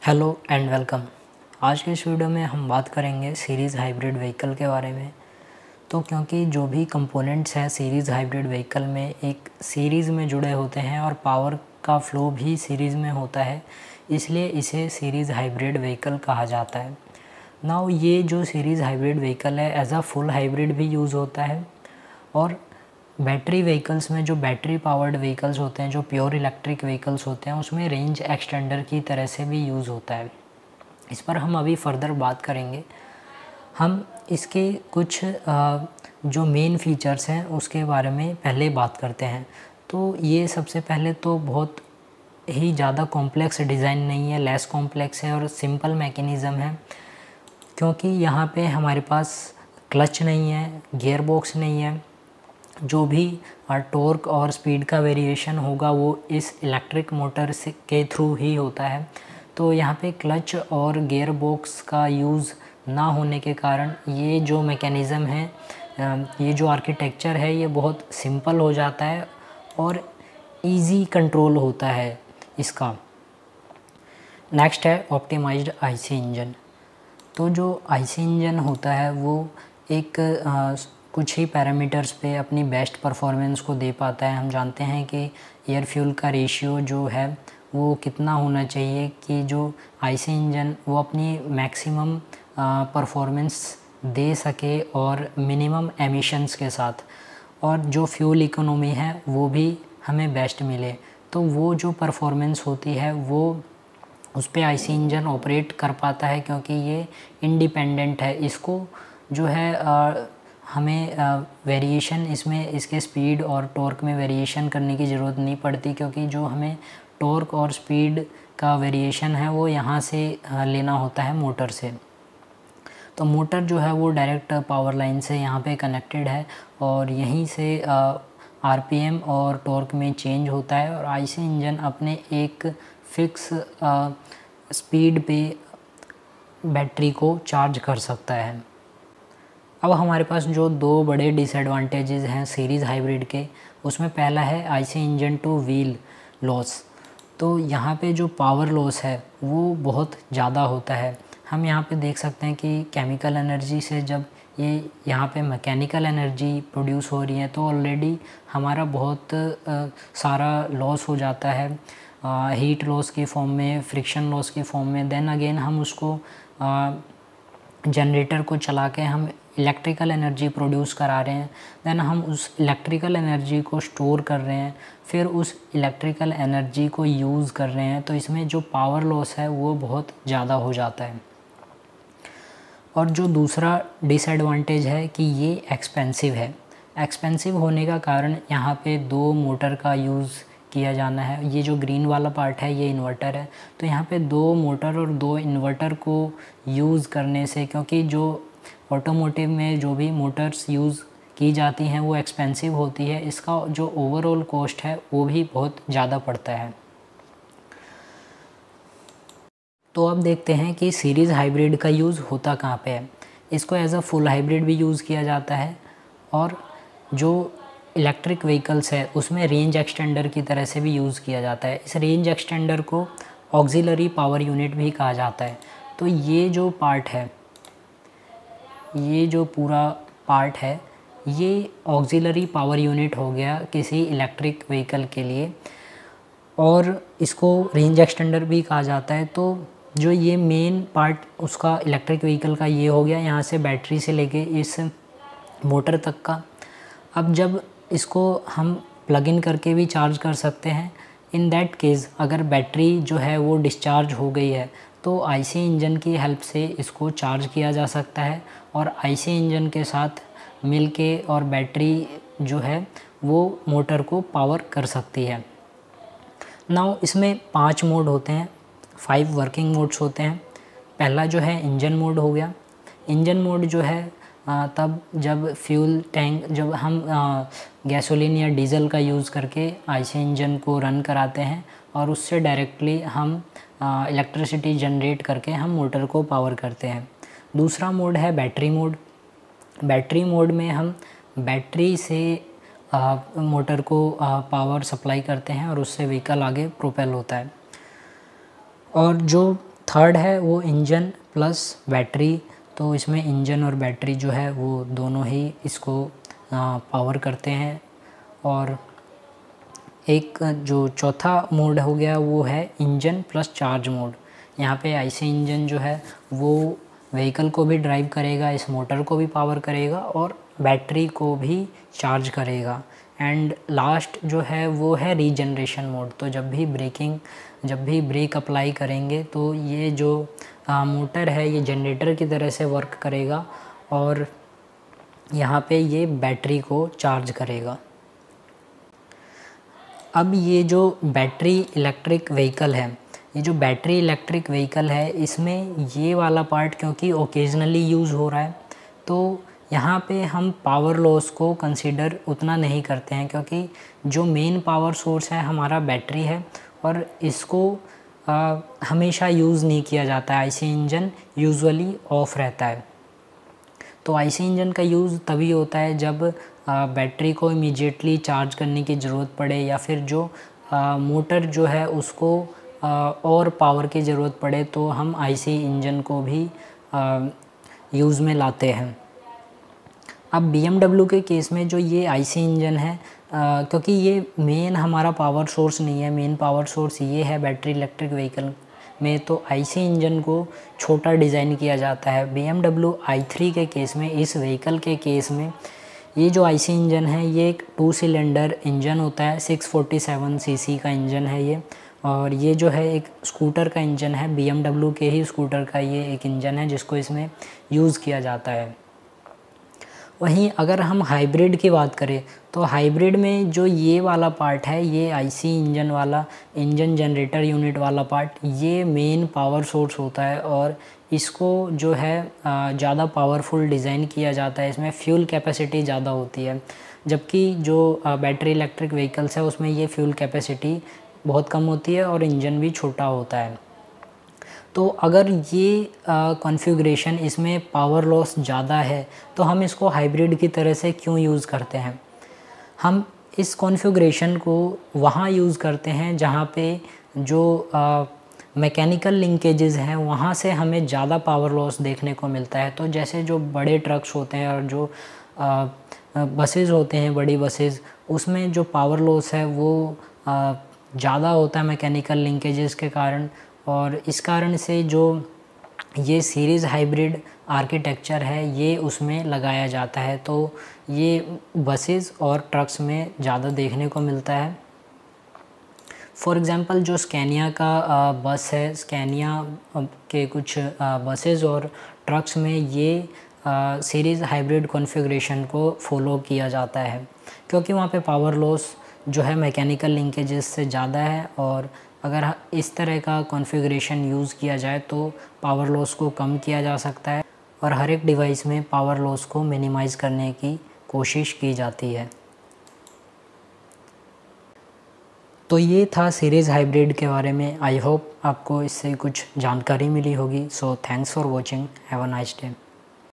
Hello and welcome. आज के इस वीडियो में हम बात करेंगे सीरीज़ हाइब्रिड व्हीकल के बारे में। तो क्योंकि जो भी कंपोनेंट्स हैं सीरीज़ हाइब्रिड व्हीकल में एक सीरीज़ में जुड़े होते हैं और पावर का फ्लो भी सीरीज़ में होता है, इसलिए इसे सीरीज़ हाइब्रिड व्हीकल कहा जाता है। नाउ ये जो सीरीज़ हाइब्रिड व्हीकल है एज अ फुल हाइब्रिड भी यूज़ होता है और बैटरी व्हीकल्स में जो बैटरी पावर्ड व्हीकल्स होते हैं, जो प्योर इलेक्ट्रिक व्हीकल्स होते हैं, उसमें रेंज एक्सटेंडर की तरह से भी यूज़ होता है। इस पर हम अभी फर्दर बात करेंगे। हम इसके कुछ जो मेन फीचर्स हैं उसके बारे में पहले बात करते हैं। तो ये सबसे पहले तो बहुत ही ज़्यादा कॉम्प्लेक्स डिज़ाइन नहीं है, लेस कॉम्प्लेक्स है और सिंपल मैकेनिज़्म है, क्योंकि यहाँ पे हमारे पास क्लच नहीं है, गियर बॉक्स नहीं है। जो भी टॉर्क और स्पीड का वेरिएशन होगा वो इस इलेक्ट्रिक मोटर से के थ्रू ही होता है। तो यहाँ पे क्लच और गियर बॉक्स का यूज़ ना होने के कारण ये जो मैकेनिज़्म है, ये जो आर्किटेक्चर है, ये बहुत सिंपल हो जाता है और इजी कंट्रोल होता है इसका। नेक्स्ट है ऑप्टिमाइज्ड आईसी इंजन। तो जो आईसी इंजन होता है वो एक कुछ ही पैरामीटर्स पे अपनी बेस्ट परफॉर्मेंस को दे पाता है। हम जानते हैं कि एयर फ्यूल का रेशियो जो है वो कितना होना चाहिए कि जो आईसी इंजन वो अपनी मैक्सिमम परफॉर्मेंस दे सके और मिनिमम एमिशंस के साथ, और जो फ्यूल इकोनॉमी है वो भी हमें बेस्ट मिले। तो वो जो परफॉर्मेंस होती है वो उस पर आईसी इंजन ऑपरेट कर पाता है, क्योंकि ये इंडिपेंडेंट है। इसको जो है हमें वेरिएशन इसमें इसके स्पीड और टॉर्क में वेरिएशन करने की ज़रूरत नहीं पड़ती, क्योंकि जो हमें टॉर्क और स्पीड का वेरिएशन है वो यहाँ से लेना होता है मोटर से। तो मोटर जो है वो डायरेक्ट पावर लाइन से यहाँ पे कनेक्टेड है और यहीं से आरपीएम और टॉर्क में चेंज होता है और आईसी इंजन अपने एक फिक्स स्पीड पे बैटरी को चार्ज कर सकता है। अब हमारे पास जो दो बड़े डिसएडवांटेजेस हैं सीरीज़ हाइब्रिड के, उसमें पहला है IC engine two wheel loss. तो यहाँ पे जो पावर लॉस है वो बहुत ज़्यादा होता है। हम यहाँ पे देख सकते हैं कि केमिकल एनर्जी से जब ये यहाँ पे मैकेनिकल एनर्जी प्रोड्यूस हो रही है तो ऑलरेडी हमारा बहुत सारा लॉस हो जाता है, हीट लॉस की फॉर्म में, फ्रिक्शन लॉस की फॉर्म में। देन अगेन हम उसको जनरेटर को चला के हम इलेक्ट्रिकल एनर्जी प्रोड्यूस करा रहे हैं। देन हम उस इलेक्ट्रिकल एनर्जी को स्टोर कर रहे हैं, फिर उस इलेक्ट्रिकल एनर्जी को यूज़ कर रहे हैं। तो इसमें जो पावर लॉस है वो बहुत ज़्यादा हो जाता है। और जो दूसरा डिसएडवांटेज है कि ये एक्सपेंसिव है। एक्सपेंसिव होने का कारण यहाँ पे दो मोटर का यूज़ किया जाना है। ये जो ग्रीन वाला पार्ट है ये इन्वर्टर है, तो यहाँ पे दो मोटर और दो इन्वर्टर को यूज़ करने से, क्योंकि जो ऑटोमोटिव में जो भी मोटर्स यूज़ की जाती हैं वो एक्सपेंसिव होती है, इसका जो ओवरऑल कॉस्ट है वो भी बहुत ज़्यादा पड़ता है। तो अब देखते हैं कि सीरीज़ हाइब्रिड का यूज़ होता कहाँ पे है। इसको एज अ फुल हाइब्रिड भी यूज़ किया जाता है और जो इलेक्ट्रिक व्हीकल्स है उसमें रेंज एक्सटेंडर की तरह से भी यूज़ किया जाता है। इस रेंज एक्सटेंडर को ऑक्सिलरी पावर यूनिट भी कहा जाता है। तो ये जो पार्ट है, ये जो पूरा पार्ट है, ये ऑक्सिलरी पावर यूनिट हो गया किसी इलेक्ट्रिक व्हीकल के लिए, और इसको रेंज एक्सटेंडर भी कहा जाता है। तो जो ये मेन पार्ट उसका इलेक्ट्रिक व्हीकल का ये हो गया, यहाँ से बैटरी से लेके इस मोटर तक का। अब जब इसको हम प्लग इन करके भी चार्ज कर सकते हैं। इन दैट केस अगर बैटरी जो है वो डिस्चार्ज हो गई है तो आईसी इंजन की हेल्प से इसको चार्ज किया जा सकता है और आईसी इंजन के साथ मिलके और बैटरी जो है वो मोटर को पावर कर सकती है। नाउ इसमें 5 मोड होते हैं, 5 वर्किंग मोड्स होते हैं। पहला जो है इंजन मोड हो गया। इंजन मोड जो है तब जब फ्यूल टैंक, जब हम गैसोलीन या डीजल का यूज़ करके आईसी इंजन को रन कराते हैं और उससे डायरेक्टली हम इलेक्ट्रिसिटी जनरेट करके हम मोटर को पावर करते हैं। दूसरा मोड है बैटरी मोड। बैटरी मोड में हम बैटरी से मोटर को पावर सप्लाई करते हैं और उससे व्हीकल आगे प्रोपेल होता है। और जो थर्ड है वो इंजन प्लस बैटरी। तो इसमें इंजन और बैटरी जो है वो दोनों ही इसको पावर करते हैं। और एक जो चौथा मोड हो गया वो है इंजन प्लस चार्ज मोड। यहाँ पे आईसी इंजन जो है वो व्हीकल को भी ड्राइव करेगा, इस मोटर को भी पावर करेगा और बैटरी को भी चार्ज करेगा। एंड लास्ट जो है वो है रीजनरेशन मोड। तो जब भी ब्रेक अप्लाई करेंगे तो ये जो मोटर है ये जनरेटर की तरह से वर्क करेगा और यहाँ पे ये बैटरी को चार्ज करेगा। अब ये जो बैटरी इलेक्ट्रिक व्हीकल है, ये जो बैटरी इलेक्ट्रिक व्हीकल है इसमें ये वाला पार्ट क्योंकि ओकेजनली यूज़ हो रहा है तो यहाँ पे हम पावर लॉस को कंसीडर उतना नहीं करते हैं, क्योंकि जो मेन पावर सोर्स है हमारा बैटरी है और इसको हमेशा यूज़ नहीं किया जाता है। आईसी इंजन यूजुअली ऑफ रहता है। तो आईसी इंजन का यूज़ तभी होता है जब बैटरी को इमीडिएटली चार्ज करने की ज़रूरत पड़े या फिर जो मोटर जो है उसको और पावर की ज़रूरत पड़े तो हम आईसी इंजन को भी यूज़ में लाते हैं। अब BMW के केस में जो ये आईसी इंजन है क्योंकि ये मेन हमारा पावर सोर्स नहीं है, मेन पावर सोर्स ये है बैटरी इलेक्ट्रिक व्हीकल में, तो आईसी इंजन को छोटा डिज़ाइन किया जाता है। BMW i3 के केस में, इस व्हीकल के केस में ये जो आईसी इंजन है ये एक 2 सिलेंडर इंजन होता है, 647 सीसी का इंजन है ये। और ये जो है एक स्कूटर का इंजन है, BMW के ही स्कूटर का ये एक इंजन है जिसको इसमें यूज़ किया जाता है। वहीं अगर हम हाइब्रिड की बात करें तो हाइब्रिड में जो ये वाला पार्ट है, ये आईसी इंजन वाला इंजन जनरेटर यूनिट वाला पार्ट, ये मेन पावर सोर्स होता है और इसको जो है ज़्यादा पावरफुल डिज़ाइन किया जाता है। इसमें फ्यूल कैपेसिटी ज़्यादा होती है, जबकि जो बैटरी इलेक्ट्रिक व्हीकल्स है उसमें ये फ्यूल कैपेसिटी बहुत कम होती है और इंजन भी छोटा होता है। तो अगर ये कॉन्फ़िगरेशन इसमें पावर लॉस ज़्यादा है तो हम इसको हाइब्रिड की तरह से क्यों यूज़ करते हैं? हम इस कॉन्फ़िगरेशन को वहाँ यूज़ करते हैं जहाँ पे जो मैकेनिकल लिंकेजेस हैं वहाँ से हमें ज़्यादा पावर लॉस देखने को मिलता है। तो जैसे जो बड़े ट्रक्स होते हैं और जो बसेज़ होते हैं, बड़ी बसेज़, उसमें जो पावर लॉस है वो ज़्यादा होता है मैकेनिकल लिंकेजेस के कारण। और इस कारण से जो ये सीरीज़ हाइब्रिड आर्किटेक्चर है ये उसमें लगाया जाता है, तो ये बसेस और ट्रक्स में ज़्यादा देखने को मिलता है। फॉर एग्ज़ाम्पल जो स्कैनिया का बस है, स्कैनिया के कुछ बसेस और ट्रक्स में ये सीरीज़ हाइब्रिड कॉन्फ़िगरेशन को फॉलो किया जाता है, क्योंकि वहाँ पे पावर लॉस जो है मैकेनिकल लिंकेजेस से ज़्यादा है। और अगर इस तरह का कॉन्फ़िगरेशन यूज़ किया जाए तो पावर लॉस को कम किया जा सकता है और हर एक डिवाइस में पावर लॉस को मिनिमाइज़ करने की कोशिश की जाती है। तो ये था सीरीज़ हाइब्रिड के बारे में। आई होप आपको इससे कुछ जानकारी मिली होगी। So thanks for watching, have a nice day.